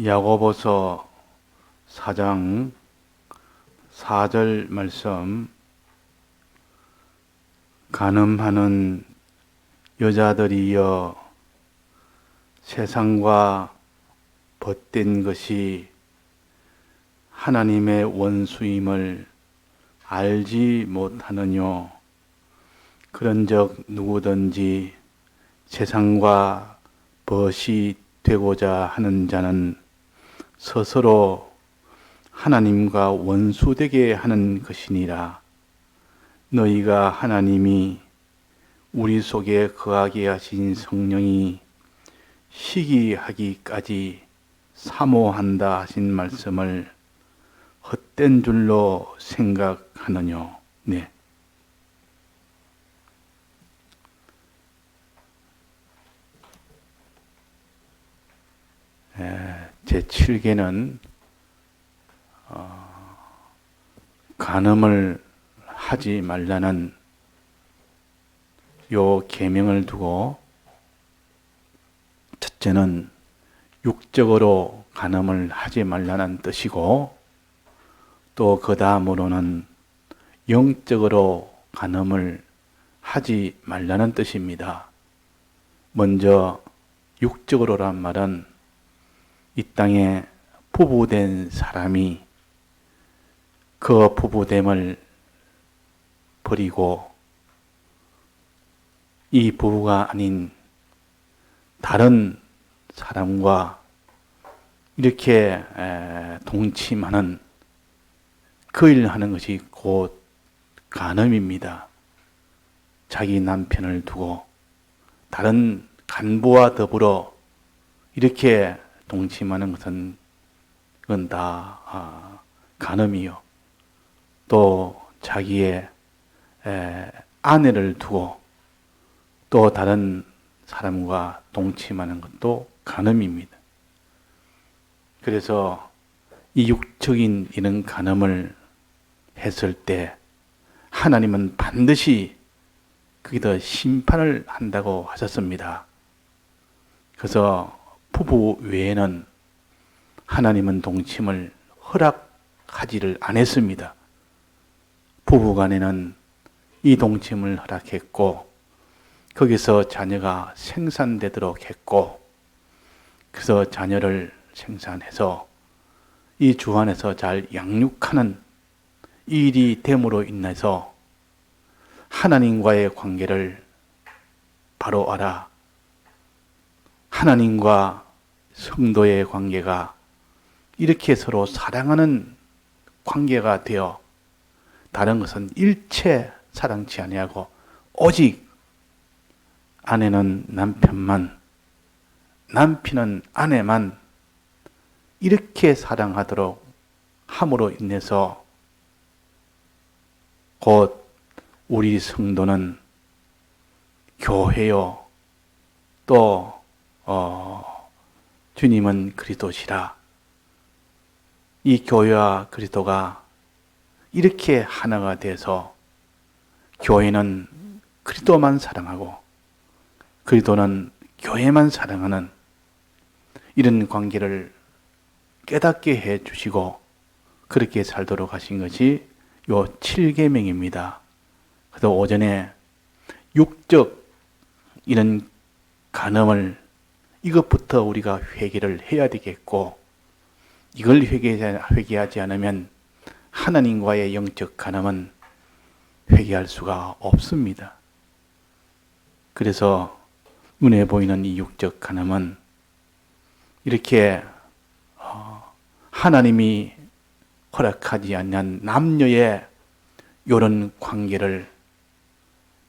야고보서 4장 4절 말씀. 간음하는 여자들이여, 세상과 벗된 것이 하나님의 원수임을 알지 못하느뇨. 그런즉 누구든지 세상과 벗이 되고자 하는 자는 스스로 하나님과 원수되게 하는 것이니라. 너희가 하나님이 우리 속에 거하게 하신 성령이 시기하기까지 사모한다 하신 말씀을 헛된 줄로 생각하느뇨. 네. 제7계는 간음을 하지 말라는 요 계명을 두고, 첫째는 육적으로 간음을 하지 말라는 뜻이고, 또 그 다음으로는 영적으로 간음을 하지 말라는 뜻입니다. 먼저 육적으로란 말은 이 땅에 부부된 사람이 그 부부됨을 버리고 이 부부가 아닌 다른 사람과 이렇게 동침하는 그 일을 하는 것이 곧 간음입니다. 자기 남편을 두고 다른 간부와 더불어 이렇게 동침하는 것은 그건 다 간음이요. 또 자기의 아내를 두고 또 다른 사람과 동침하는 것도 간음입니다. 그래서 이 육적인 이런 간음을 했을 때 하나님은 반드시 거기다 심판을 한다고 하셨습니다. 그래서 부부 외에는 하나님은 동침을 허락하지를 않았습니다. 부부 간에는 이 동침을 허락했고, 거기서 자녀가 생산되도록 했고, 그래서 자녀를 생산해서 이 주 안에서 잘 양육하는 이 일이 됨으로 인해서 하나님과의 관계를 바로 알아 하나님과 성도의 관계가 이렇게 서로 사랑하는 관계가 되어 다른 것은 일체 사랑치 아니하고 오직 아내는 남편만, 남편은 아내만 이렇게 사랑하도록 함으로 인해서 곧 우리 성도는 교회요, 또 주님은 그리스도시라. 이 교회와 그리스도가 이렇게 하나가 돼서 교회는 그리스도만 사랑하고 그리스도는 교회만 사랑하는 이런 관계를 깨닫게 해 주시고 그렇게 살도록 하신 것이 요 7계명입니다. 그래서 오전에 육적 이런 간음을 이것부터 우리가 회개를 해야 되겠고, 이걸 회개하지 않으면 하나님과의 영적 간음은 회개할 수가 없습니다. 그래서 눈에 보이는 이 육적 간음은 이렇게 하나님이 허락하지 않는 남녀의 이런 관계를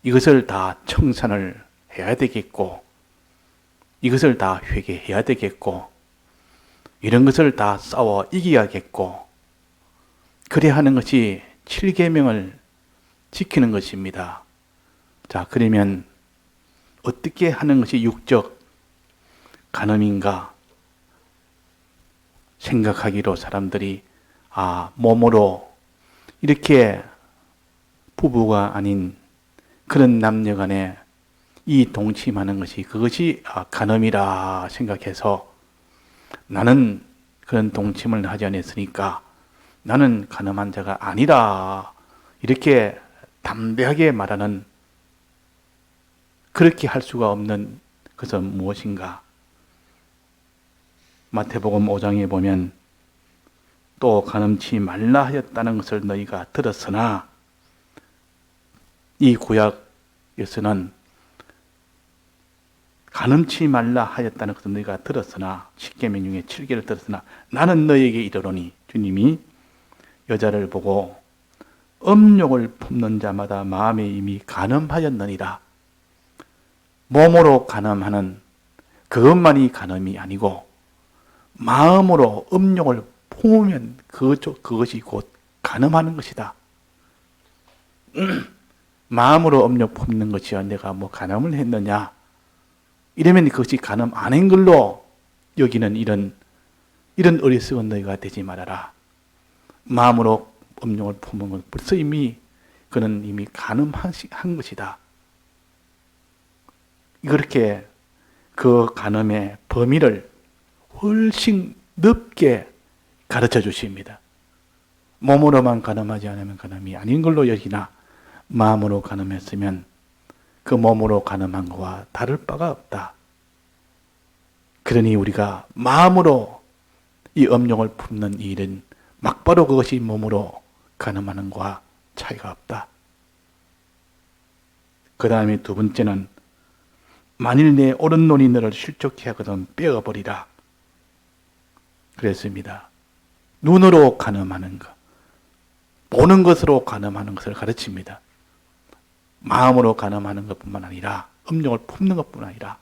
이것을 다 청산을 해야 되겠고, 이것을 다 회개해야 되겠고, 이런 것을 다 싸워 이겨야겠고, 그래야 하는 것이 7계명을 지키는 것입니다. 자, 그러면 어떻게 하는 것이 육적 간음인가 생각하기로 사람들이 몸으로 이렇게 부부가 아닌 그런 남녀 간에 이 동침하는 것이 그것이 간음이라 생각해서 나는 그런 동침을 하지 않았으니까 나는 가늠한 자가 아니라 이렇게 담대하게 말하는, 그렇게 할 수가 없는 것은 무엇인가? 마태복음 5장에 보면 또 가늠치 말라 하였다는 것을 너희가 들었으나, 이 구약에서는 가늠치 말라 하였다는 것을 너희가 들었으나, 10계명 중에 7개를 들었으나 나는 너희에게 이르노니, 주님이 여자를 보고 음욕을 품는 자마다 마음에 이미 간음하였느니라. 몸으로 간음하는 그것만이 간음이 아니고 마음으로 음욕을 품으면 그것이 곧 간음하는 것이다. 마음으로 음욕 품는 것이야 내가 뭐 간음을 했느냐, 이러면 그것이 간음 아닌 걸로 여기는 이런 어리석은 너희가 되지 말아라. 마음으로 음욕을 품은 것 벌써 그는 이미 간음한 것이다. 그렇게 그 간음의 범위를 훨씬 넓게 가르쳐 주십니다. 몸으로만 간음하지 않으면 간음이 아닌 걸로 여기나 마음으로 간음했으면 그 몸으로 간음한 것과 다를 바가 없다. 그러니 우리가 마음으로 이 음욕을 품는 일은 막바로 그것이 몸으로 간음하는 것과 차이가 없다. 그 다음에 두 번째는 만일 내 오른눈이 너를 실족해 하거든 빼어버리라 그랬습니다. 눈으로 간음하는 것, 보는 것으로 간음하는 것을 가르칩니다. 마음으로 간음하는 것뿐만 아니라 음욕을 품는 것뿐만 아니라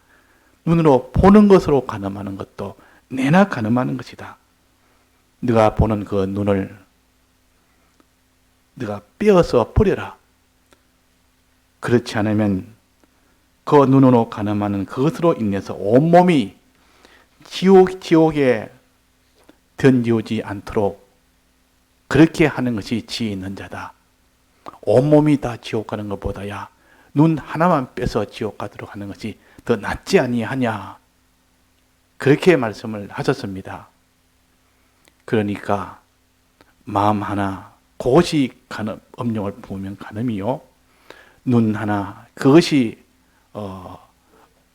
눈으로 보는 것으로 간음하는 것도 내나 간음하는 것이다. 네가 보는 그 눈을 네가 빼어서 버려라. 그렇지 않으면 그 눈으로 간음하는 그것으로 인해서 온몸이 지옥에 던지오지 않도록 그렇게 하는 것이 지혜 있는 자다. 온몸이 다 지옥 가는 것보다야 눈 하나만 빼서 지옥 가도록 하는 것이 더 낫지 아니하냐, 그렇게 말씀을 하셨습니다. 그러니까 마음 하나 그것이 음욕을 품으면 간음이요, 눈 하나 그것이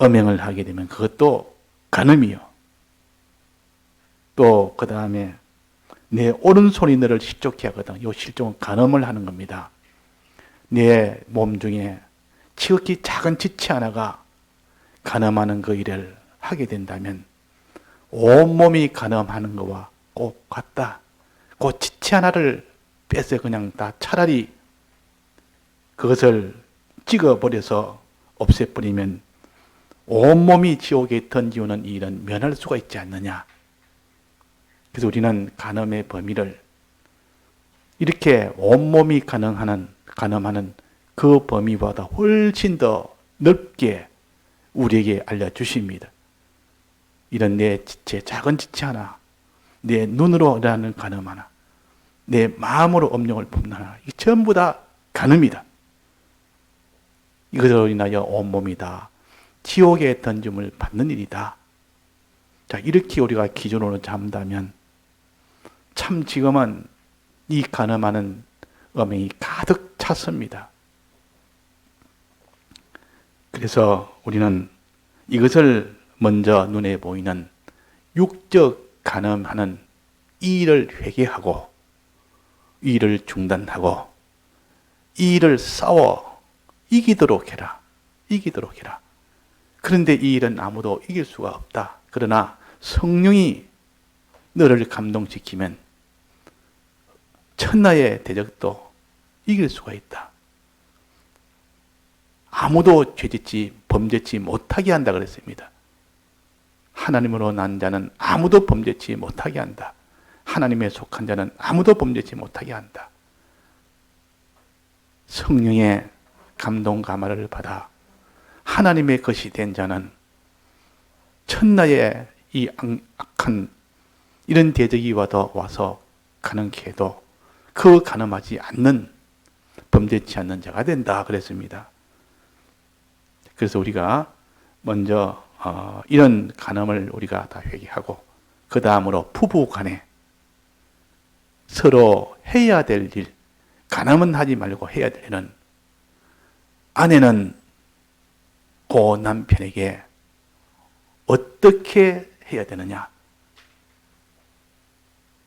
음행을 하게 되면 그것도 간음이요. 또 그 다음에 내 오른손이 너를 실족해 하거든. 이 실족은 간음을 하는 겁니다. 내 몸 중에 지극히 작은 지체 하나가 간음하는 그 일을 하게 된다면 온몸이 간음하는 것과 꼭 같다. 그 지체 하나를 빼서 그냥 다 차라리 그것을 찍어버려서 없애버리면 온몸이 지옥에 던지우는 일은 면할 수가 있지 않느냐. 그래서 우리는 간음의 범위를 이렇게 온몸이 간음하는 그 범위보다 훨씬 더 넓게 우리에게 알려주십니다. 이런 내 지체, 작은 지체 하나, 내 눈으로 일하는 간음 하나, 내 마음으로 음욕을 품는 하나, 이 전부 다 간음이다. 이것으로 인하여 온몸이 다 지옥에 던짐을 받는 일이다. 자, 이렇게 우리가 기준으로 잡는다면 참 지금은 이 간음하는 음행이 가득 찼습니다. 그래서 우리는 이것을 먼저 눈에 보이는 육적 간음하는 이 일을 회개하고 이 일을 중단하고 이 일을 싸워 이기도록 해라. 이기도록 해라. 그런데 이 일은 아무도 이길 수가 없다. 그러나 성령이 너를 감동시키면 천하의 대적도 이길 수가 있다. 아무도 범죄치 못하게 한다 그랬습니다. 하나님으로 난 자는 아무도 범죄치 못하게 한다. 하나님에 속한 자는 아무도 범죄치 못하게 한다. 성령의 감동 감화를 받아 하나님의 것이 된 자는 천하의 이 악한 이런 대적이 와서 가능케 해도 그 간음하지 않는, 범죄치 않는 자가 된다 그랬습니다. 그래서 우리가 먼저 이런 간음을 우리가 다 회개하고 그 그 다음으로 부부 간에 서로 해야 될 일, 가늠은 하지 말고 해야 될 일은 아내는 그 남편에게 어떻게 해야 되느냐?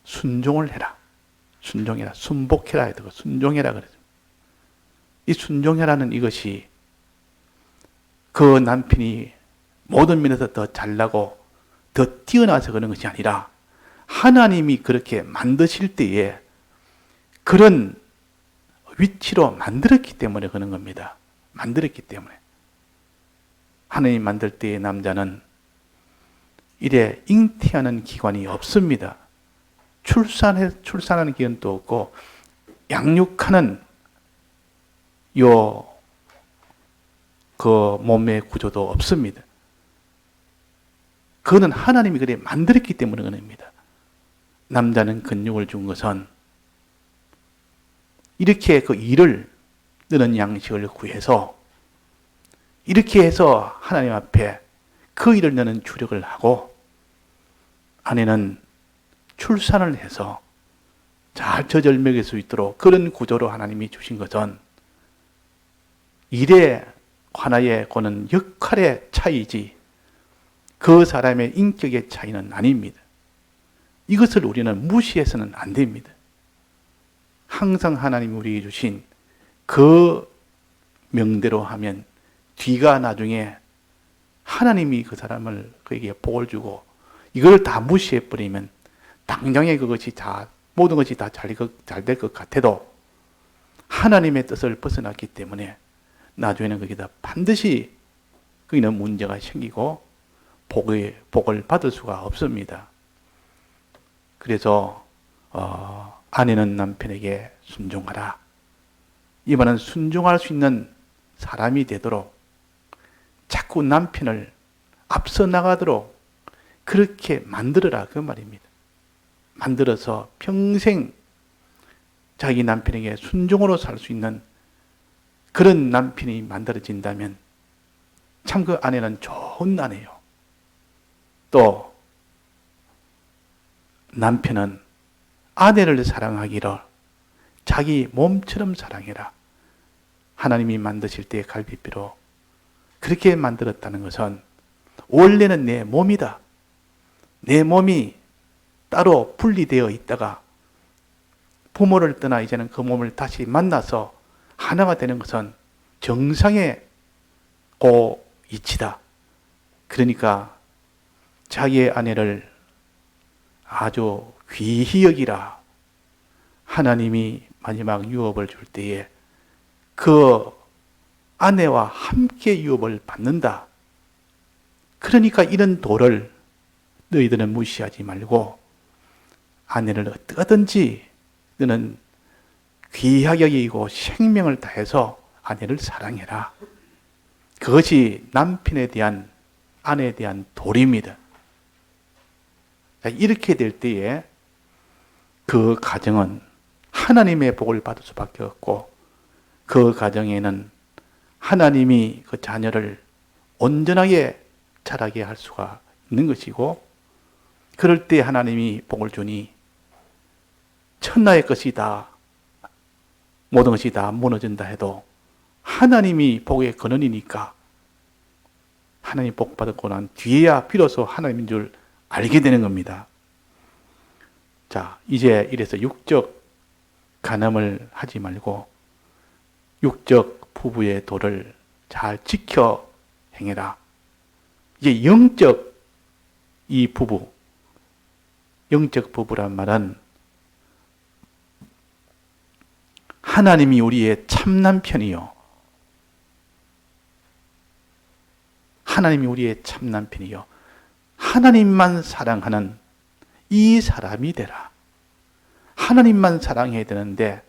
순종을 해라. 순종해라. 순복해라 해도 순종해라 그러죠. 이 순종해라는 이것이 그 남편이 모든 면에서 더 잘나고 더 뛰어나서 그런 것이 아니라 하나님이 그렇게 만드실 때에 그런 위치로 만들었기 때문에 그런 겁니다. 만들었기 때문에. 하나님 만들 때의 남자는 이래 잉태하는 기관이 없습니다. 출산하는 기관도 없고 양육하는 그 몸의 구조도 없습니다. 그거는 하나님이 그래 만들었기 때문에 그런 겁니다. 남자는 근육을 준 것은 이렇게 그 일을 너는 양식을 구해서 이렇게 해서 하나님 앞에 그 일을 너는 주력을 하고 아내는 출산을 해서 잘 젖을 먹일 수 있도록 그런 구조로 하나님이 주신 것은 일에 하나의 그는 역할의 차이지 그 사람의 인격의 차이는 아닙니다. 이것을 우리는 무시해서는 안 됩니다. 항상 하나님이 우리에게 주신 그 명대로 하면 뒤가 나중에 하나님이 그 사람을 그에게 복을 주고 이걸 다 무시해버리면 당장에 그것이 다 모든 것이 다 잘 될 것 같아도 하나님의 뜻을 벗어났기 때문에 나중에는 거기다 반드시 거기는 문제가 생기고 복을 받을 수가 없습니다. 그래서 아내는 남편에게 순종하라. 이번은 순종할 수 있는 사람이 되도록 자꾸 남편을 앞서 나가도록 그렇게 만들어라 그 말입니다. 만들어서 평생 자기 남편에게 순종으로 살 수 있는 그런 남편이 만들어진다면 참 그 아내는 좋은 아내요. 또 남편은 아내를 사랑하기를 자기 몸처럼 사랑해라. 하나님이 만드실 때 갈비뼈로 그렇게 만들었다는 것은 원래는 내 몸이다. 내 몸이 따로 분리되어 있다가 부모를 떠나 이제는 그 몸을 다시 만나서 하나가 되는 것은 정상의 그 이치다. 그러니까 자기의 아내를 아주 귀히 여기라. 하나님이 마지막 유업을 줄 때에 그 아내와 함께 유업을 받는다. 그러니까 이런 도를 너희들은 무시하지 말고 아내를 어떻게든지 너는 귀하게 여기고 생명을 다해서 아내를 사랑해라. 그것이 남편에 대한 아내에 대한 도리입니다. 이렇게 될 때에 그 가정은 하나님의 복을 받을 수밖에 없고 그 가정에는 하나님이 그 자녀를 온전하게 자라게 할 수가 있는 것이고 그럴 때 하나님이 복을 주니 천하의 것이 다 모든 것이 다 무너진다 해도 하나님이 복의 근원이니까 하나님 복 받았고 난 뒤에야 비로소 하나님인 줄 알게 되는 겁니다. 자, 이제 이래서 육적 간음을 하지 말고 육적 부부의 도를 잘 지켜 행해라. 이제 영적 이 부부, 영적 부부란 말은 하나님이 우리의 참남편이요. 하나님이 우리의 참남편이요. 하나님만 사랑하는 이 사람이 되라. 하나님만 사랑해야 되는데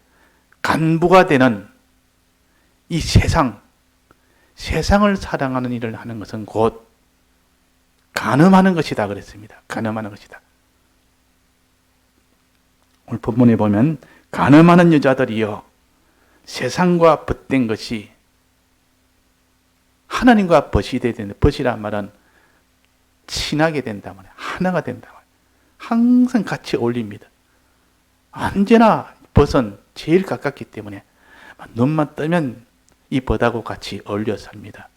간부가 되는 이 세상을 사랑하는 일을 하는 것은 곧 간음하는 것이다 그랬습니다. 간음하는 것이다. 오늘 본문에 보면 간음하는 여자들이여 세상과 벗된 것이 하나님과 벗이 되야 되는데 벗이란 말은 친하게 된다 말이야. 하나가 된다 말이야. 항상 같이 어울립니다. 언제나 벗은 제일 가깝기 때문에 눈만 뜨면 이 벗하고 같이 어울려 삽니다.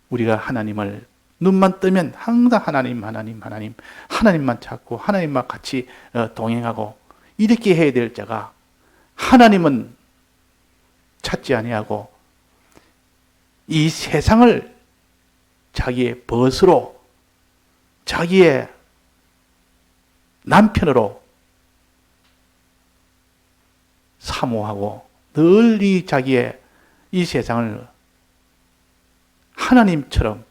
우리가 하나님을 눈만 뜨면 항상 하나님만 찾고 하나님만 같이 동행하고 이렇게 해야 될 자가 하나님은 찾지 아니하고 이 세상을 자기의 벗으로 자기의 남편으로 사모하고 늘 자기의 이 세상을 하나님처럼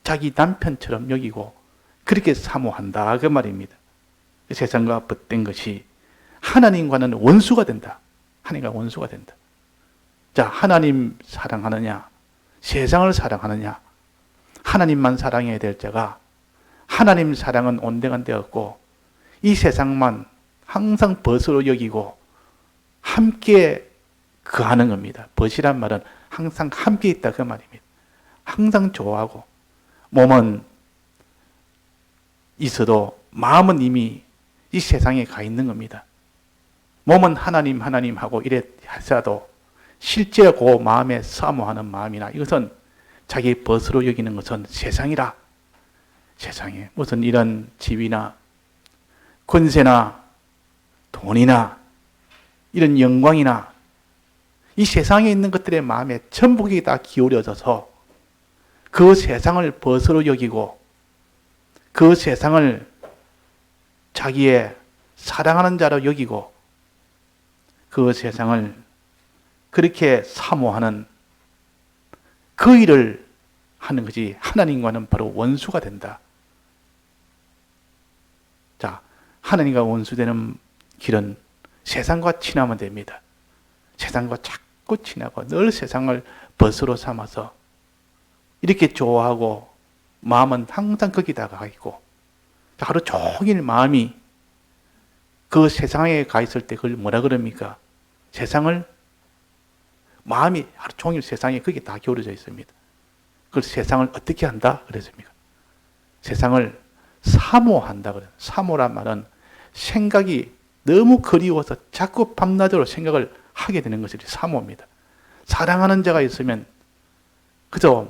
자기 남편처럼 여기고 그렇게 사모한다 그 말입니다. 세상과 벗된 것이 하나님과는 원수가 된다. 하나님과 원수가 된다. 자, 하나님 사랑하느냐 세상을 사랑하느냐 하나님만 사랑해야 될 자가 하나님 사랑은 온데간데 없고 이 세상만 항상 벗으로 여기고 함께 거하는 겁니다. 벗이란 말은 항상 함께 있다 그 말입니다. 항상 좋아하고 몸은 있어도 마음은 이미 이 세상에 가 있는 겁니다. 몸은 하나님 하고 이래 하셔도 실제 그 마음에 사모하는 마음이나 이것은 자기 벗으로 여기는 것은 세상이라. 세상에 무슨 이런 집이나 권세나 돈이나 이런 영광이나 이 세상에 있는 것들의 마음에 전복이 다 기울여져서 그 세상을 벗으로 여기고 그 세상을 자기의 사랑하는 자로 여기고 그 세상을 그렇게 사모하는 그 일을 하는 것이 하나님과는 바로 원수가 된다. 자, 하나님과 원수되는 길은 세상과 친하면 됩니다. 세상과 자꾸 친하고 늘 세상을 벗으로 삼아서 이렇게 좋아하고 마음은 항상 거기다가 가 있고 하루 종일 마음이 그 세상에 가 있을 때 그걸 뭐라 그럽니까? 세상을 마음이 하루 종일 세상에 거기에 다 기울어져 있습니다. 그걸 세상을 어떻게 한다? 그랬습니까? 세상을 사모한다 그래요. 사모란 말은 생각이 너무 그리워서 자꾸 밤낮으로 생각을 하게 되는 것이 사모입니다. 사랑하는 자가 있으면 그저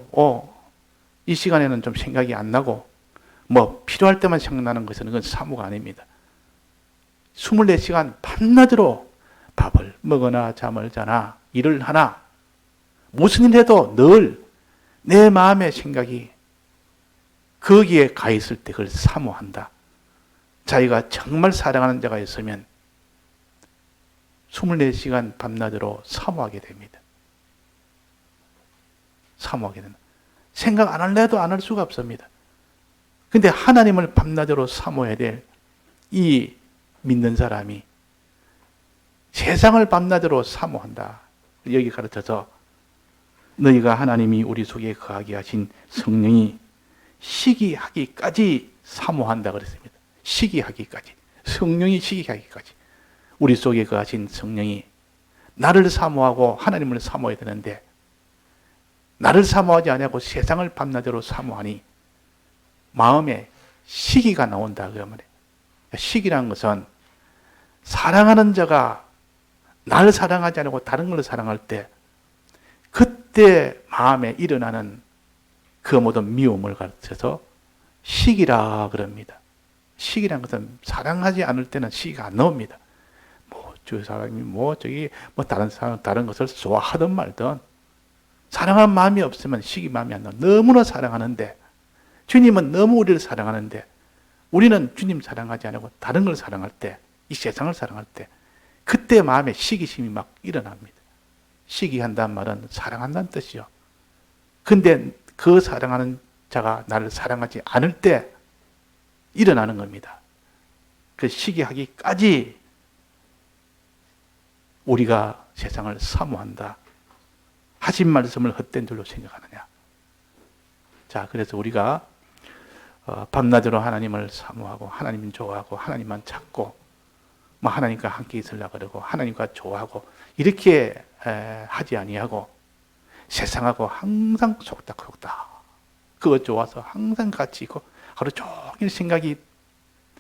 이 시간에는 좀 생각이 안 나고 필요할 때만 생각나는 것은 그건 사모가 아닙니다. 24시간 밤낮으로 밥을 먹거나 잠을 자나 일을 하나 무슨 일 해도 늘 내 마음의 생각이 거기에 가 있을 때 그걸 사모한다. 자기가 정말 사랑하는 자가 있으면 24시간 밤낮으로 사모하게 됩니다. 사모하게 된다. 생각 안 할래도 안 할 수가 없습니다. 근데 하나님을 밤낮으로 사모해야 될 이 믿는 사람이 세상을 밤낮으로 사모한다. 여기 가르쳐서 너희가 하나님이 우리 속에 거하게 하신 성령이 시기하기까지 사모한다 그랬습니다. 시기하기까지. 성령이 시기하기까지. 우리 속에 거하신 성령이 나를 사모하고 하나님을 사모해야 되는데 나를 사모하지 아니하고 세상을 밤낮으로 사모하니 마음에 시기가 나온다 그 말이에요. 시기라는 것은 사랑하는 자가 나를 사랑하지 않고 다른 걸 사랑할 때 그때 마음에 일어나는 그 모든 미움을 가르쳐서 시기라 그럽니다. 시기라는 것은 사랑하지 않을 때는 시기가 안 나옵니다. 주 사람이 다른 사람 다른 것을 좋아하든 말든 사랑하는 마음이 없으면 시기 마음이 안 나. 너무나 사랑하는데 주님은 너무 우리를 사랑하는데 우리는 주님 사랑하지 않고 다른 걸 사랑할 때, 이 세상을 사랑할 때 그때 마음에 시기심이 막 일어납니다. 시기한다는 말은 사랑한다는 뜻이요. 근데 그 사랑하는 자가 나를 사랑하지 않을 때 일어나는 겁니다. 그 시기하기까지 우리가 세상을 사모한다. 하신 말씀을 헛된 줄로 생각하느냐. 자, 그래서 우리가 밤낮으로 하나님을 사모하고 하나님을 좋아하고 하나님만 찾고 하나님과 함께 있으려고 그러고 하나님과 좋아하고 이렇게 하지 아니하고 세상하고 항상 속닥속닥 그거 좋아서 항상 같이 있고 하루 종일 생각이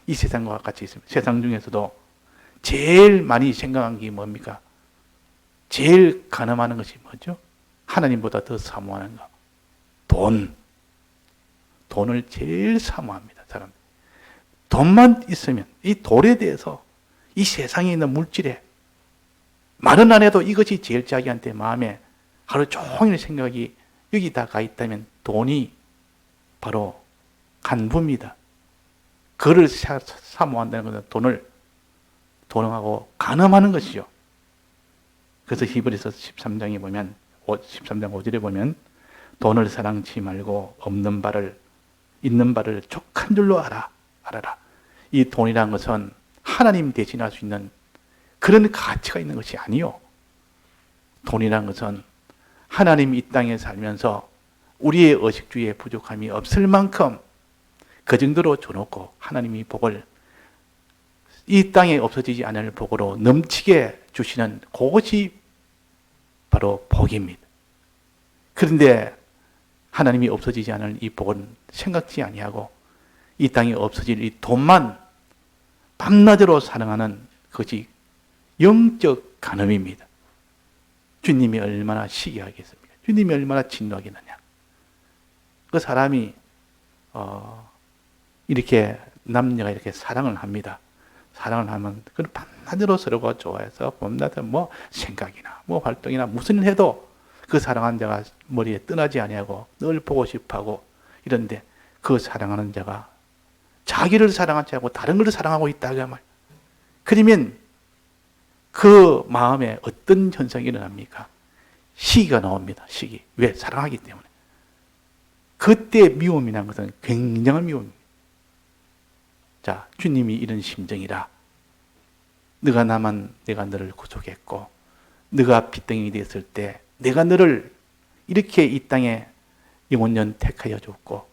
이 세상과 같이 있습니다. 세상 중에서도 제일 많이 생각한 게 뭡니까? 제일 가늠하는 것이 뭐죠? 하나님보다 더 사모하는 거. 돈을 제일 사모합니다, 사람. 돈만 있으면 이 돌에 대해서 이 세상에 있는 물질에 말은 안 해도 이것이 제일 자기한테 마음에 하루 종일 생각이 여기다 가 있다면 돈이 바로 간부입니다. 그를 사모한다는 것은 돈하고 간음하는 것이죠. 그래서 히브리서 13장에 보면 13장 5절에 보면 돈을 사랑치 말고 있는 바를 족한 줄로 알아라. 이 돈이라는 것은 하나님 대신할 수 있는 그런 가치가 있는 것이 아니요. 돈이라는 것은 하나님 이 땅에 살면서 우리의 의식주의에 부족함이 없을 만큼 그 정도로 줘놓고 하나님이 복을 이 땅에 없어지지 않을 복으로 넘치게 주시는 그것이 바로 복입니다. 그런데 하나님이 없어지지 않을 이 복은 생각지 아니하고 이 땅에 없어질 이 돈만 밤낮으로 사랑하는 것이 영적 간음입니다. 주님이 얼마나 시기하겠습니까? 주님이 얼마나 진노하겠느냐? 그 사람이 이렇게 남녀가 이렇게 사랑을 합니다. 사랑을 하면 그 밤낮으로 서로가 좋아해서 밤낮에 뭐 생각이나 뭐 활동이나 무슨 일 해도 그 사랑하는 자가 머리에 떠나지 아니하고 늘 보고 싶어하고 이런데 그 사랑하는 자가 자기를 사랑하지 않고 다른 것을 사랑하고 있다 그 말. 그러면 그 마음에 어떤 현상이 일어납니까? 시기가 나옵니다. 시기. 왜? 사랑하기 때문에. 그때 미움이라는 것은 굉장한 미움입니다. 자, 주님이 이런 심정이라. 내가 너를 구속했고, 네가 빚덩이 되었을 때, 내가 너를 이렇게 이 땅에 영원년 택하여 줬고,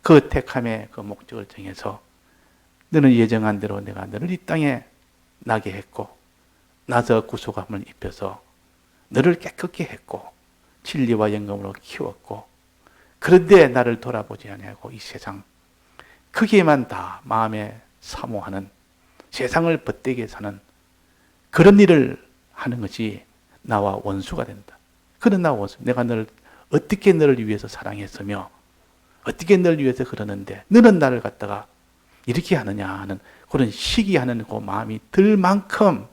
그 택함의 그 목적을 정해서, 너는 예정한 대로 내가 너를 이 땅에 나게 했고, 나서 구속함을 입혀서 너를 깨끗게 했고, 진리와 영감으로 키웠고, 그런데 나를 돌아보지 아니하고 이 세상 크게만 다 마음에 사모하는 세상을 벗되게 사는 그런 일을 하는 것이 나와 원수가 된다. 그런 나와 원수. 내가 어떻게 너를 위해서 사랑했으며 어떻게 너를 위해서 그러는데 너는 나를 갖다가 이렇게 하느냐 하는 그런 시기하는 그 마음이 들 만큼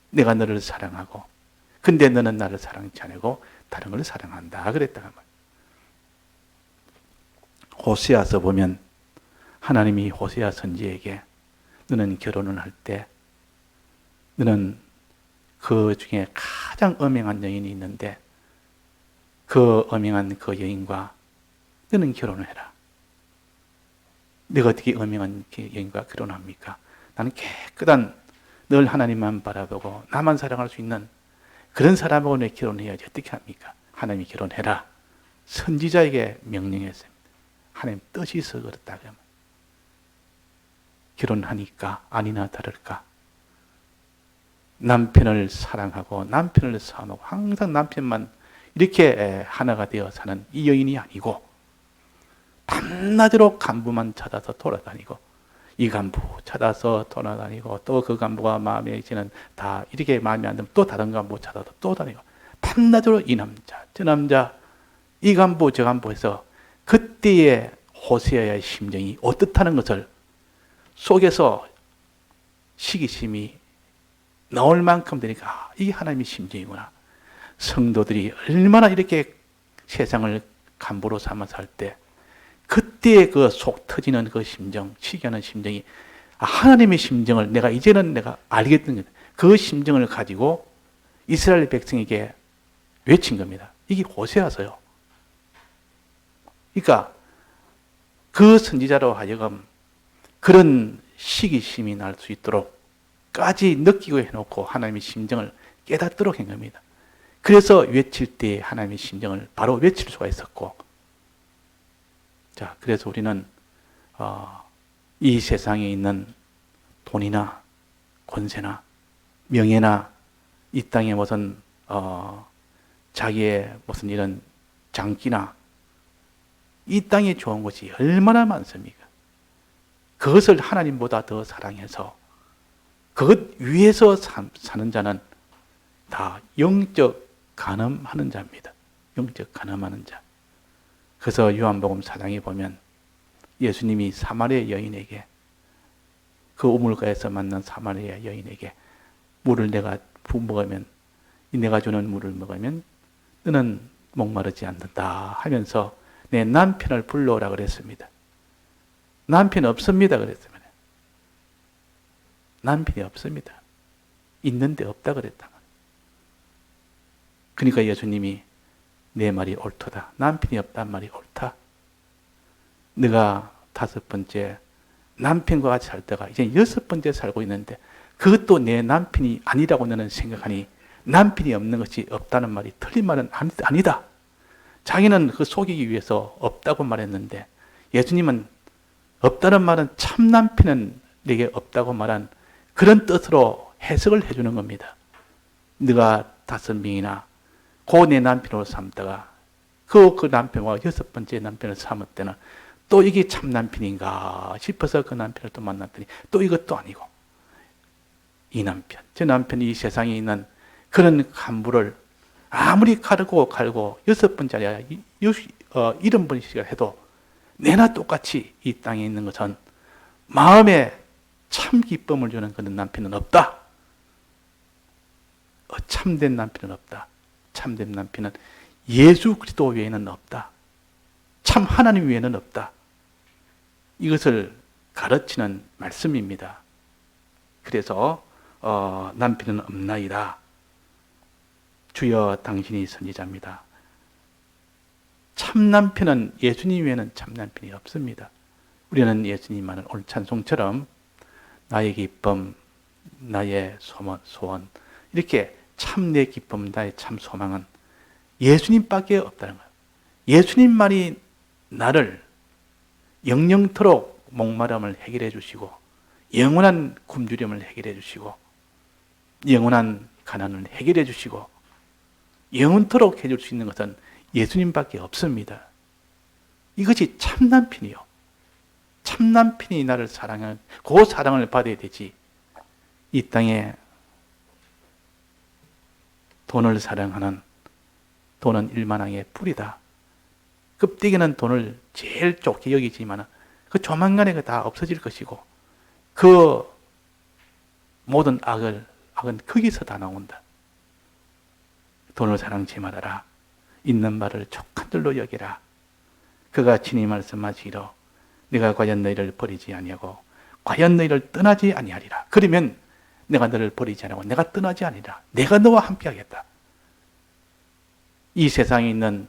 내가 너를 사랑하고 근데 너는 나를 사랑치 않고 다른 걸 사랑한다 그랬다가 말이야. 호세아서 보면 하나님이 호세아 선지에게 너는 결혼을 할 때 너는 그 중에 가장 엄행한 여인이 있는데 그 엄행한 그 여인과 너는 결혼을 해라. 내가 어떻게 엄행한 여인과 결혼합니까? 나는 깨끗한 늘 하나님만 바라보고 나만 사랑할 수 있는 그런 사람하고 내 결혼해야지 어떻게 합니까? 하나님이 결혼해라. 선지자에게 명령했습니다. 하나님 뜻이 있어 그렇다. 결혼하니까 아니나 다를까. 남편을 사랑하고 남편을 사모하고 항상 남편만 이렇게 하나가 되어 사는 이 여인이 아니고 밤낮으로 간부만 찾아서 돌아다니고 이 간부 찾아서 돌아다니고 또 그 간부가 마음에 이제는 다 이렇게 마음에 안 들면 또 다른 간부 찾아서 또 다니고 밤낮으로 이 남자 저 남자 이 간부 저 간부 해서 그때의 호세아의 심정이 어떻다는 것을 속에서 시기심이 나올 만큼 되니까 이게 하나님의 심정이구나. 성도들이 얼마나 이렇게 세상을 간부로 삼아서 할 때 그때 그 속 터지는 그 심정, 시기하는 심정이 하나님의 심정을 내가 알겠던 거예요. 그 심정을 가지고 이스라엘 백성에게 외친 겁니다. 이게 호세아서요. 그러니까 그 선지자로 하여금 그런 시기심이 날 수 있도록까지 느끼고 해놓고 하나님의 심정을 깨닫도록 한 겁니다. 그래서 외칠 때 하나님의 심정을 바로 외칠 수가 있었고, 자, 그래서 우리는 이 세상에 있는 돈이나 권세나 명예나 이 땅에 무슨 자기의 무슨 이런 장기나 이 땅에 좋은 것이 얼마나 많습니까? 그것을 하나님보다 더 사랑해서 그것 위에서 사는 자는 다 영적 간음하는 자입니다. 영적 간음하는 자. 그래서 요한복음 4장에 보면 예수님이 사마리아 여인에게, 그 우물가에서 만난 사마리아 여인에게 물을 내가 먹으면, 내가 주는 물을 먹으면 너는 목마르지 않는다 하면서 내 남편을 불러오라 그랬습니다. 남편 없습니다 그랬습니다. 남편이 없습니다. 있는데 없다 그랬다. 그러니까 예수님이 내 말이 옳도다. 남편이 없단 말이 옳다. 네가 5번째 남편과 같이 살다가 이제 6번째 살고 있는데 그것도 내 남편이 아니라고 너는 생각하니 남편이 없는 것이 없다는 말이 틀린 말은 아니다. 자기는 그 속이기 위해서 없다고 말했는데 예수님은 없다는 말은 참 남편은 내게 없다고 말한 그런 뜻으로 해석을 해주는 겁니다. 네가 5명이나 그 내 남편으로 삼다가 그 남편과 6번째 남편을 삼을 때는 또 이게 참 남편인가 싶어서 그 남편을 또 만났더니 또 이것도 아니고 이 남편, 저 남편이 이 세상에 있는 그런 간부를 아무리 갈고 6번째 아니라 70번씩을 해도 내나 똑같이 이 땅에 있는 것은 마음에 참 기쁨을 주는 그런 남편은 없다. 참된 남편은 없다. 참된 남편은 예수 그리스도 외에는 없다. 참 하나님 외에는 없다. 이것을 가르치는 말씀입니다. 그래서 남편은 없나이다. 주여 당신이 선지자입니다. 참 남편은 예수님 외에는 참 남편이 없습니다. 우리는 예수님만을 오늘 찬송처럼 나의 기쁨, 나의 소원 이렇게 참 내 기쁨, 나의 참 소망은 예수님밖에 없다는 거예요. 예수님만이 나를 영영토록 목마름을 해결해 주시고 영원한 굶주림을 해결해 주시고 영원한 가난을 해결해 주시고 영원토록 해줄 수 있는 것은 예수님밖에 없습니다. 이것이 참 남편이요. 참 남편이 나를 사랑하는 그 사랑을 받아야 되지. 이 땅에 돈을 사랑하는 돈은 일만항의 뿌리다. 껍데기는 돈을 제일 좋게 여기지만 그 조만간에 다 없어질 것이고 그 모든 악은 거기서 다 나온다. 돈을 사랑치 말아라. 있는 바를 족한 줄로 여기라. 그가 친히 말씀하시기로 내가 과연 너희를 버리지 아니하고 과연 너희를 떠나지 아니하리라. 그러면 내가 너를 버리지 아니하고 내가 떠나지 아니라. 내가 너와 함께 하겠다. 이 세상에 있는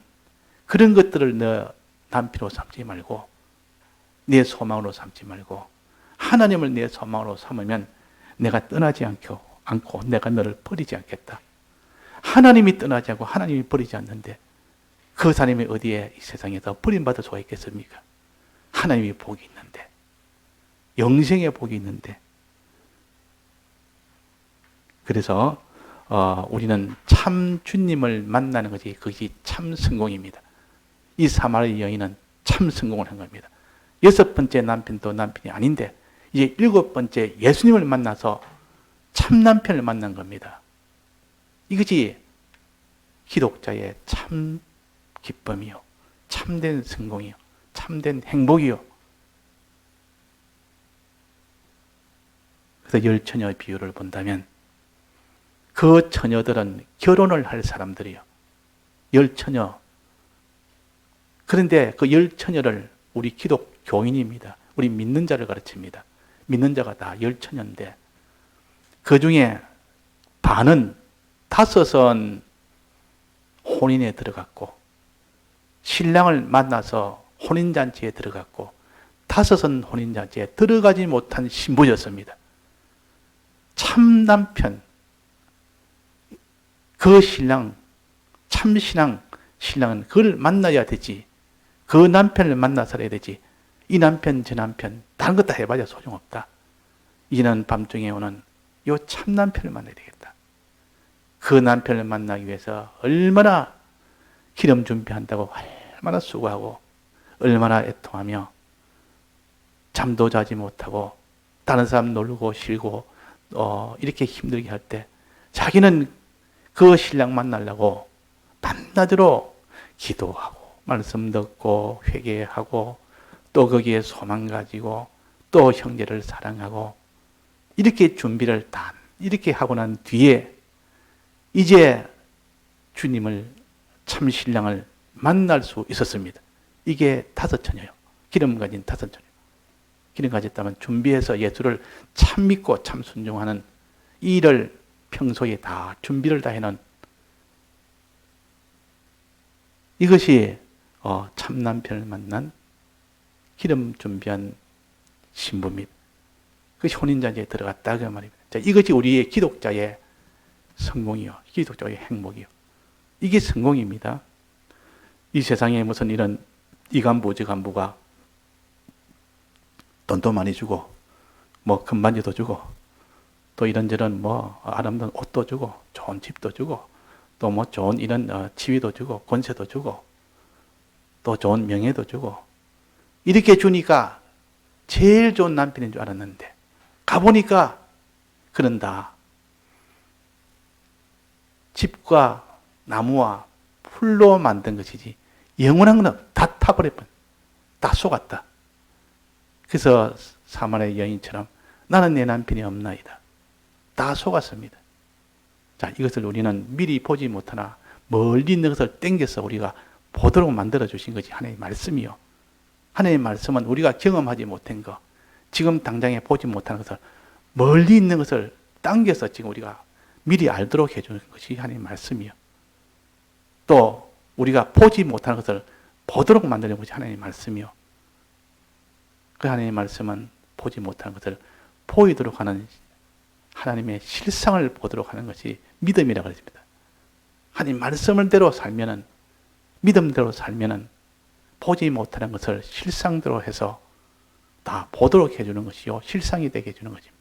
그런 것들을 너 남편으로 삼지 말고 내 소망으로 삼지 말고 하나님을 내 소망으로 삼으면 내가 떠나지 않고 내가 너를 버리지 않겠다. 하나님이 떠나지 않고 하나님이 버리지 않는데 그 사람이 어디에 이 세상에서 버림받을 수가 있겠습니까? 하나님이 복이 있는데 영생의 복이 있는데 그래서 우리는 참 주님을 만나는 것이 그것이 참 성공입니다. 이 사마리아 여인은 참 성공을 한 겁니다. 6번째 남편도 남편이 아닌데 이제 7번째 예수님을 만나서 참 남편을 만난 겁니다. 이것이 기독자의 참 기쁨이요, 참된 성공이요, 참된 행복이요. 그래서 10처녀의 비유를 본다면 그 처녀들은 결혼을 할 사람들이요. 10처녀. 그런데 그 10처녀를 우리 기독교인입니다. 우리 믿는 자를 가르칩니다. 믿는 자가 다 10처녀인데 그 중에 반은 5은 혼인에 들어갔고 신랑을 만나서 혼인잔치에 들어갔고 5은 혼인잔치에 들어가지 못한 신부였습니다. 참 남편, 그 신랑, 참 신랑은 그걸 만나야 되지. 그 남편을 만나 살아야 되지. 이 남편, 저 남편, 다른 것 다 해봐야 소용없다. 이제는 밤중에 오는 이 참 남편을 만나야 되겠다. 그 남편을 만나기 위해서 얼마나 기름 준비한다고 얼마나 수고하고 얼마나 애통하며 잠도 자지 못하고 다른 사람 놀고 쉬고 이렇게 힘들게 할 때 자기는 그 신랑 만나려고 밤낮으로 기도하고 말씀 듣고 회개하고 또 거기에 소망 가지고 또 형제를 사랑하고 이렇게 준비를 다 이렇게 하고 난 뒤에 이제 주님을 참 신랑을 만날 수 있었습니다. 이게 다섯 처녀요. 기름 가진 다섯 처녀. 기름 가졌다면 준비해서 예수를 참 믿고 참 순종하는 이 일을 평소에 다 준비를 다 해놓은 이것이 참 남편을 만난 기름 준비한 신부입니다. 그것이 혼인잔치에 들어갔다 그 말입니다. 자, 이것이 우리의 기독자의 성공이요, 기독자의 행복이요. 이게 성공입니다. 이 세상에 무슨 이런 이간부 저간부가 돈도 많이 주고 뭐 금반지도 주고 또 이런저런 뭐 아름다운 옷도 주고 좋은 집도 주고 또 뭐 좋은 이런 지위도 주고 권세도 주고 또 좋은 명예도 주고 이렇게 주니까 제일 좋은 남편인 줄 알았는데 가보니까 그런다. 집과 나무와 풀로 만든 것이지 영원한 건 다 타버렸군. 다 속았다. 그래서 사마리아 여인처럼 나는 내 남편이 없나이다. 다 속았습니다. 자, 이것을 우리는 미리 보지 못하나 멀리 있는 것을 땡겨서 우리가 보도록 만들어 주신 것이 하나님의 말씀이요. 하나님의 말씀은 우리가 경험하지 못한 것, 지금 당장에 보지 못하는 것을 멀리 있는 것을 당겨서 지금 우리가 미리 알도록 해주는 것이 하나님의 말씀이요. 또 우리가 보지 못하는 것을 보도록 만드는 것이 하나님의 말씀이요. 그 하나님의 말씀은 보지 못하는 것을 보이도록 하는 하나님의 실상을 보도록 하는 것이 믿음이라고 그랬습니다. 하나님 말씀을대로 살면은 믿음대로 살면은 보지 못하는 것을 실상대로 해서 다 보도록 해주는 것이요 실상이 되게 해주는 것입니다.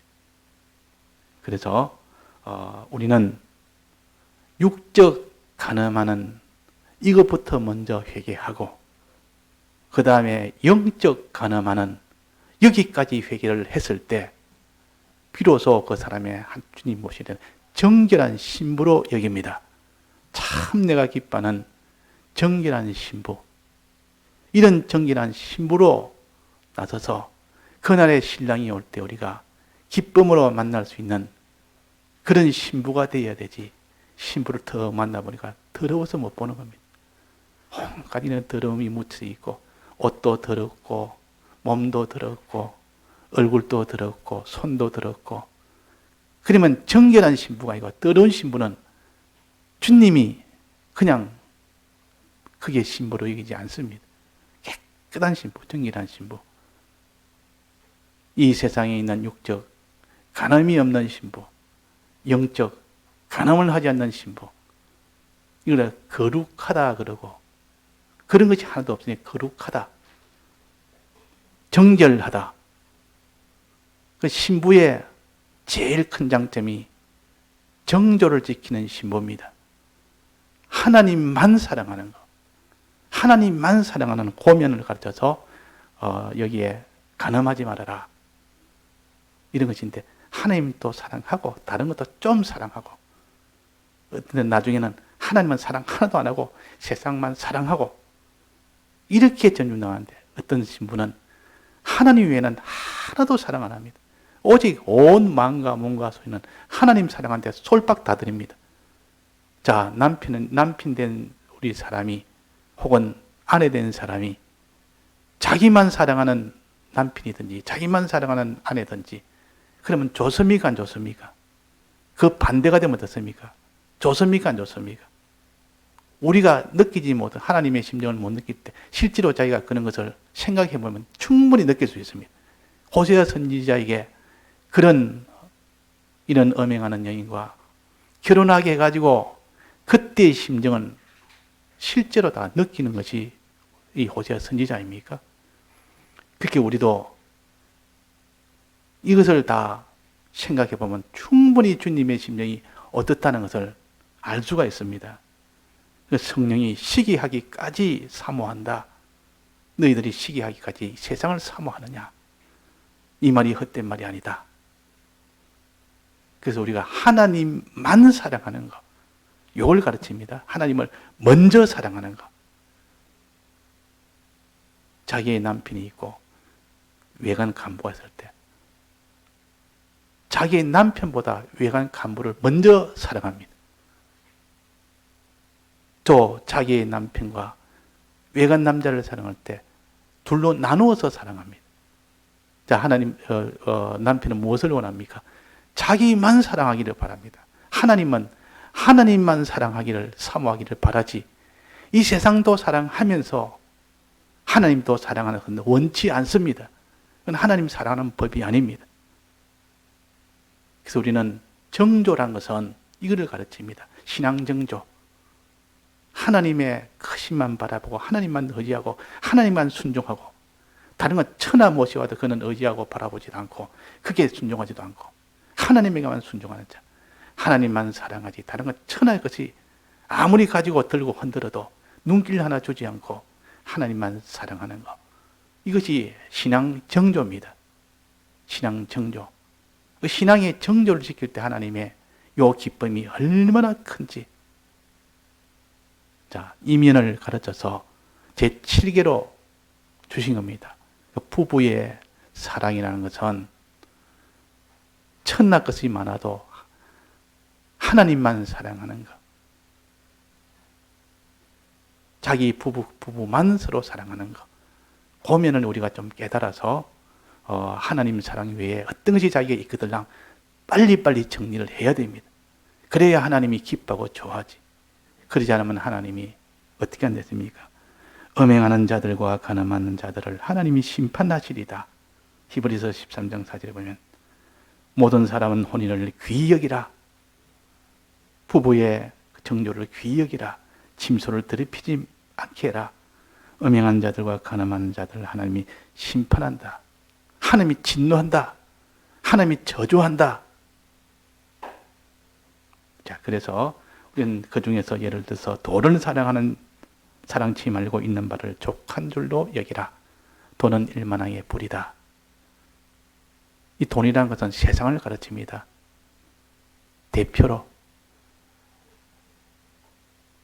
그래서 우리는 육적 간음하는 이것부터 먼저 회개하고 그 다음에 영적 간음하는 여기까지 회개를 했을 때 비로소 그 사람의 한 주님 모시는 정결한 신부로 여깁니다. 참 내가 기뻐하는 정결한 신부. 이런 정결한 신부로 나서서 그날의 신랑이 올 때 우리가 기쁨으로 만날 수 있는 그런 신부가 되어야 되지. 신부를 더 만나보니까 더러워서 못 보는 겁니다. 홍가리는 더러움이 묻혀 있고 옷도 더럽고 몸도 더럽고 얼굴도 더럽고 손도 더럽고 그러면 정결한 신부가 아니고 더러운 신부는 주님이 그냥 그게 신부로 여기지 않습니다. 깨끗한 신부, 정결한 신부. 이 세상에 있는 육적 간음이 없는 신부, 영적 간음을 하지 않는 신부. 이걸 거룩하다 그러고 그런 것이 하나도 없으니 거룩하다. 정결하다. 그 신부의 제일 큰 장점이 정조를 지키는 신부입니다. 하나님만 사랑하는 것. 하나님만 사랑하는 고면을 가르쳐서 여기에 간음하지 말아라. 이런 것인데 하나님도 사랑하고 다른 것도 좀 사랑하고 어떤 나중에는 하나님은 사랑 하나도 안 하고 세상만 사랑하고 이렇게 전율나가는데 어떤 신부는 하나님 외에는 하나도 사랑 안 합니다. 오직 온 마음과 몸과 소리는 하나님 사랑한데 솔박 다 드립니다. 자, 남편 된 우리 사람이 혹은 아내 된 사람이 자기만 사랑하는 남편이든지 자기만 사랑하는 아내든지 그러면 좋습니까 안 좋습니까? 그 반대가 되면 어떻습니까? 좋습니까 안 좋습니까? 우리가 느끼지 못한 하나님의 심정을 못 느낄 때 실제로 자기가 그런 것을 생각해 보면 충분히 느낄 수 있습니다. 호세아 선지자에게 이런 음행하는 여인과 결혼하게 해가지고 그때의 심정은 실제로 다 느끼는 것이 이 호세아 선지자입니까? 그렇게 우리도 이것을 다 생각해 보면 충분히 주님의 심정이 어떻다는 것을 알 수가 있습니다. 성령이 시기하기까지 사모한다. 너희들이 시기하기까지 세상을 사모하느냐? 이 말이 헛된 말이 아니다. 그래서 우리가 하나님만 사랑하는 것, 이걸 가르칩니다. 하나님을 먼저 사랑하는 것. 자기의 남편이 있고 외간 간부가 있을 때 자기의 남편보다 외간 간부를 먼저 사랑합니다. 또 자기의 남편과 외간 남자를 사랑할 때 둘로 나누어서 사랑합니다. 자, 남편은 무엇을 원합니까? 자기만 사랑하기를 바랍니다. 하나님만 사랑하기를, 사모하기를 바라지, 이 세상도 사랑하면서 하나님도 사랑하는 것은 원치 않습니다. 그건 하나님 사랑하는 법이 아닙니다. 그래서 우리는 정조란 것은 이거를 가르칩니다. 신앙정조. 하나님의 크심만 바라보고 하나님만 의지하고 하나님만 순종하고, 다른 건 천하 무엇이 와도 그는 의지하고 바라보지도 않고 그게 순종하지도 않고 하나님에게만 순종하는 자, 하나님만 사랑하지 다른 건 천하의 것이 아무리 가지고 들고 흔들어도 눈길 하나 주지 않고 하나님만 사랑하는 것, 이것이 신앙 정조입니다. 신앙 정조. 그 신앙의 정조를 지킬 때 하나님의 요 기쁨이 얼마나 큰지, 자, 이면을 가르쳐서 제7계로 주신 겁니다. 그 부부의 사랑이라는 것은 천나 것이 많아도 하나님만 사랑하는 것, 자기 부부만 서로 사랑하는 것, 그 면을 우리가 좀 깨달아서 하나님 사랑 외에 어떤 것이 자기가 있거든 빨리빨리 정리를 해야 됩니다. 그래야 하나님이 기뻐하고 좋아하지. 그러지 않으면 하나님이 어떻게 안 됐습니까? 음행하는 자들과 간음하는 자들을 하나님이 심판하시리다. 히브리서 13장 4절에 보면 모든 사람은 혼인을 귀히 여기라. 부부의 정조를 귀히 여기라. 침소를 더럽히지 않게 해라. 음행한 자들과 간음하는 자들을 하나님이 심판한다. 하나님이 진노한다. 하나님이 저주한다. 자, 그래서 우리는 그 중에서 예를 들어서 돈을 사랑치 말고 있는 바를 족한 줄로 여기라. 돈은 일만하의 불이다. 이 돈이라는 것은 세상을 가르칩니다. 대표로.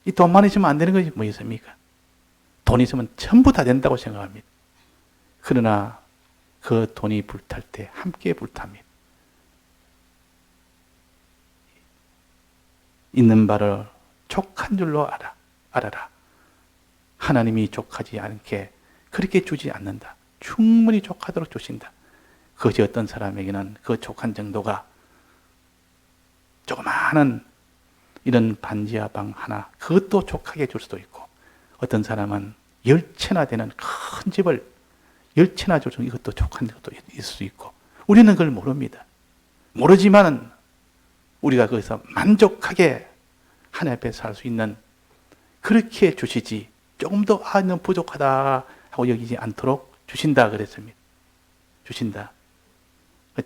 이 돈만 있으면 안 되는 것이 뭐 있습니까? 돈 있으면 전부 다 된다고 생각합니다. 그러나 그 돈이 불탈 때 함께 불탑니다. 있는 바를 족한 줄로 알아라. 하나님이 족하지 않게 그렇게 주지 않는다. 충분히 족하도록 주신다. 그것이 어떤 사람에게는 그 족한 정도가 조그마한 이런 반지하 방 하나, 그것도 족하게 줄 수도 있고, 어떤 사람은 10채나 되는 큰 집을 10채나 줄 수 있는 이것도 족한 것도 있을 수 있고, 우리는 그걸 모릅니다. 모르지만 우리가 거기서 만족하게 하나님 앞에 살 수 있는, 그렇게 주시지 조금 더 너무 부족하다 하고 여기지 않도록 주신다 그랬습니다. 주신다.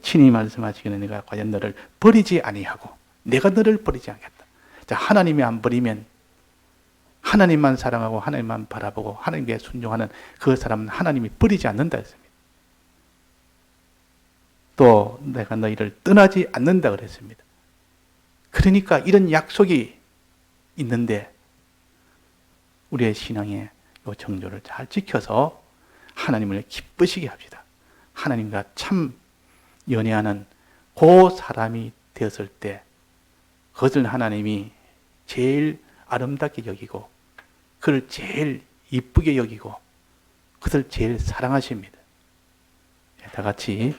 친히 말씀하시기는 내가 과연 너를 버리지 아니하고 내가 너를 버리지 않겠다. 자, 하나님이 안 버리면, 하나님만 사랑하고 하나님만 바라보고 하나님께 순종하는 그 사람은 하나님이 버리지 않는다 했습니다. 또 내가 너희를 떠나지 않는다 그랬습니다. 그러니까 이런 약속이 있는데 우리의 신앙의 이 정조를 잘 지켜서 하나님을 기쁘시게 합시다. 하나님과 참 연애하는 그 사람이 되었을 때 그것을 하나님이 제일 아름답게 여기고 그를 제일 이쁘게 여기고 그것을 제일 사랑하십니다. 다 같이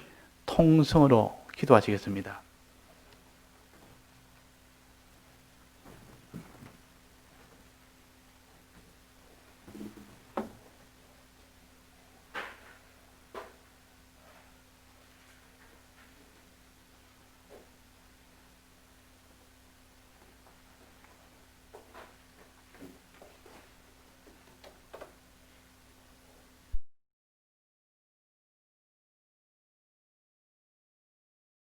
통성으로 기도하시겠습니다.